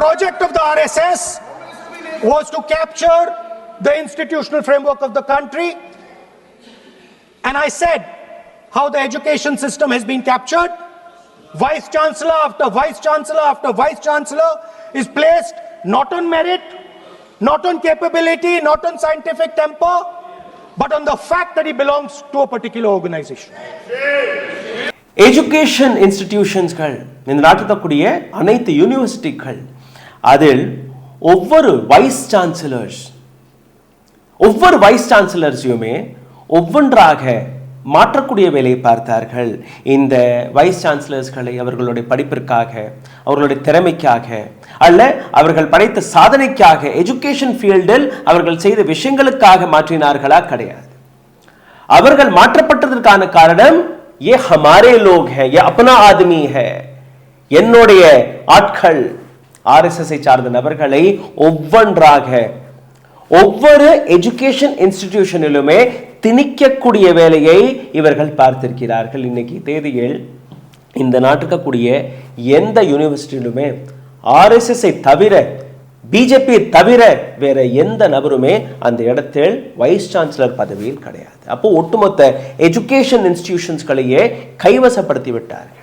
project of the RSS was to capture the institutional framework of the country, and I said how the education system has been captured. Vice Chancellor after Vice Chancellor after Vice Chancellor is placed not on merit, not on capability, not on scientific temper, but on the fact that he belongs to a particular organization. Education இன்ஸ்டிடியூஷன்ஸ்கள் இந்த நாட்டுக்கூடிய அனைத்து யூனிவர்சிட்டிகள் அதில் ஒவ்வொரு wise சான்சலர்ஸையுமே ஒவ்வொன்றாக மாற்றக்கூடிய வேலையை பார்த்தார்கள். இந்த வைஸ் சான்சலர்ஸ்களை அவர்களுடைய படிப்பிற்காக, அவர்களுடைய திறமைக்காக அல்ல அவர்கள் படைத்த சாதனைக்காக, எஜுகேஷன் ஃபீல்டில் அவர்கள் செய்த விஷயங்களுக்காக மாற்றினார்களா? கிடையாது. அவர்கள் மாற்றப்பட்டதற்கான காரணம் ये हमारे लोग हैं, ये अपना आदमी है, என்னுடைய ஆட்கள், ஆர்எஸ்எஸ்ஐ சார்ந்த நபர்களை ஒவ்வொன்றாக ஒவ்வொரு எஜுகேஷன் இன்ஸ்டிடியூஷனிலுமே திணிக்கக்கூடிய வேலையை இவர்கள் பார்த்திருக்கிறார்கள். இன்னைக்கு தேதியில் இந்த நாட்டுக்கக்கூடிய எந்த யூனிவர்சிட்டியிலுமே ஆர்எஸ்எஸ்ஐ தவிர, பிஜேபி தவிர வேற எந்த நபருமே அந்த இடத்தில் வைஸ் சான்சலர் பதவியில் கிடையாது. அப்போ ஒட்டுமொத்த எஜுகேஷன் இன்ஸ்டிடியூஷன்ஸ்களையே கைவசப்படுத்தி விட்டார்கள்.